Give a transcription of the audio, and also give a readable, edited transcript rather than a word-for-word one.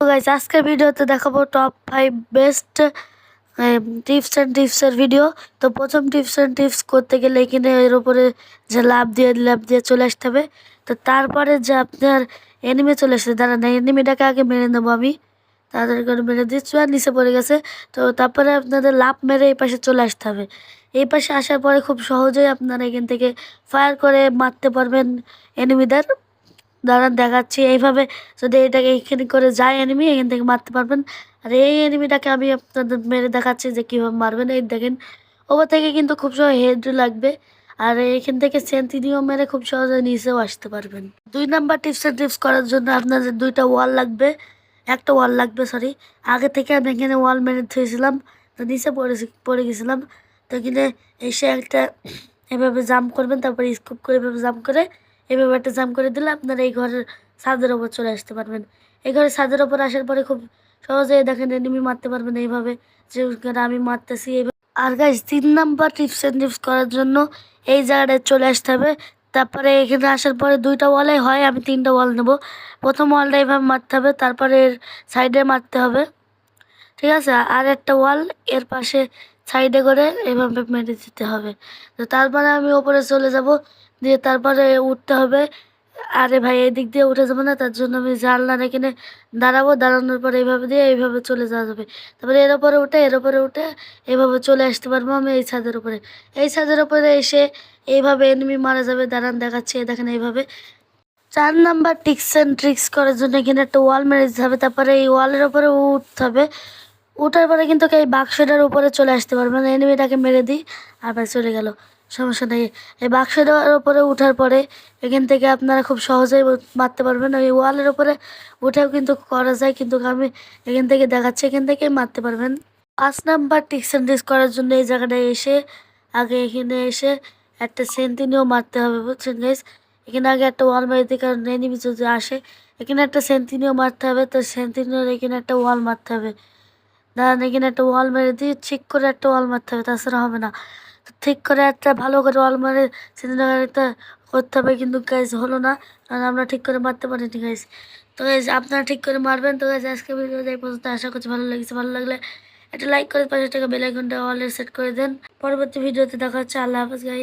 তো গাইস আজকের ভিডিওতে দেখাবো টপ 5 বেস্ট টিপস অ্যান্ড টিপসের ভিডিও। তো প্রথম টিপস অ্যান্ড টিপস করতে গেলে এখানে এর উপরে যে লাভ দিয়ে চলে আসতে হবে। তো তারপরে যে আপনার এনিমি চলে আসছে, দাঁড়ান এনিমিটাকে আগে মেরে নেবো আমি, তাড়াতাড়ি করে মেরে দিচ্ছি আর নিচে পড়ে গেছে। তো তারপরে আপনাদের লাভ মেরে এই পাশে চলে আসতে হবে। এই পাশে আসার পরে খুব সহজেই আপনারা এখান থেকে ফায়ার করে মারতে পারবেন এনিমিদের। দাঁড়ান দেখাচ্ছি, এইভাবে যদি এটাকে এখানে করে যায় এনিমি, এখান থেকে মারতে পারবেন। আর এই এনিমিটাকে আমি আপনাদের মেরে দেখাচ্ছি যে কীভাবে মারবেন। এই দেখেন ওপর থেকে কিন্তু খুব সহজ হেড লাগবে, আর এখান থেকে সেন্টিনিও মেরে খুব সহজে নিচেও আসতে পারবেন। 2 নাম্বার টিপস করার জন্য আপনাদের 2টা ওয়াল লাগবে, একটা ওয়াল লাগবে সরি। আগে থেকে আমি এখানে ওয়াল মেরে থুয়েছিলাম, তো নিচে পড়ে গেছিলাম। তো এখানে এসে একটা এভাবে জাম্প করবেন, তারপরে স্কুপ করে এভাবে জাম্প করে এভাবে একটা জাম্প করে দিলে আপনারা এই ঘরের ছাদের ওপর চলে আসতে পারবেন। এই ঘরের ছাদের ওপর আসার পরে খুব সহজেই দেখেন এনিমি মারতে পারবেন এইভাবে, যে আমি মারতেছি এইভাবে। আর গাইস 3 নাম্বার টিপস করার জন্য এই জায়গাটায় চলে আসতে হবে। তারপরে এখানে আসার পরে 2টা ওয়ালে হয়, আমি 3টা ওয়াল নেব। প্রথম ওয়ালটা এইভাবে মারতে হবে, তারপরে এর সাইডে মারতে হবে, ঠিক আছে। আর একটা ওয়াল এর পাশে সাইডে করে এভাবে মেরে দিতে হবে। তো তারপরে আমি ওপরে চলে যাব, দিয়ে তারপরে উঠতে হবে। আরে ভাই এই দিক দিয়ে উঠে যাবো না, তার জন্য আমি জানলার এখানে দাঁড়াবো, দাঁড়ানোর পরে এইভাবে দিয়ে এইভাবে চলে যাওয়া যাবে। তারপরে এর ওপরে উঠে এইভাবে চলে আসতে পারবো আমি এই ছাদের উপরে। এই ছাদের উপরে এসে এইভাবে এনিমি মারা যাবে। দাঁড়ান দেখাচ্ছি, দেখেন এইভাবে। 4 নাম্বার টিপস অ্যান্ড ট্রিক্স করার জন্য এখানে একটা ওয়াল মেরে দিতে হবে, তারপরে এই ওয়ালের ওপরে উঠতে হবে। উঠার পরে কিন্তু এই বাক্সটার উপরে চলে আসতে পারবে না, এনিমিটাকে মেরে দিই আবার চলে গেল, সমস্যা নেই। এই বাক্সটার উপরে উঠার পরে এখান থেকে আপনারা খুব সহজেই মারতে পারবেন। এই ওয়ালের উপরে উঠেও কিন্তু করা যায়, কিন্তু আমি এখান থেকে দেখাচ্ছি, এখান থেকেই মারতে পারবেন। 5 নাম্বার টিপস অ্যান্ড ট্রিক্স করার জন্য এই জায়গাটায় এসে আগে এখানে এসে একটা সেন্টিনিও মারতে হবে, বুঝছেন গাইস। এখানে আগে একটা ওয়াল মারি দিই, কারণ এনিমি যদি আসে এখানে একটা সেন্টিনিও মারতে হবে। তো সেন্টিনিওর এখানে একটা ওয়াল মারতে হবে। দাঁড়ান এখানে একটা ওয়াল মেরে দিয়ে ঠিক করে একটা ওয়াল মারতে হবে, তাছাড়া হবে না। তো ঠিক করে একটা ভালো করে ওয়াল মারে সিনেমাটা করতে হবে, কিন্তু গাইজ হলো না, কারণ আমরা ঠিক করে মারতে পারিনি গাইজ। তো গাইজ আপনারা ঠিক করে মারবেন। তো গাইজ আজকে ভিডিও এই পর্যন্ত, আশা করছি ভালো লেগেছে। ভালো লাগলে একটা লাইক করে পাশে টাকা বেল আইকনটা অলে সেট করে দেন। পরবর্তী ভিডিওতে দেখা হচ্ছে। আল্লাহ হাফেজ গাইজ।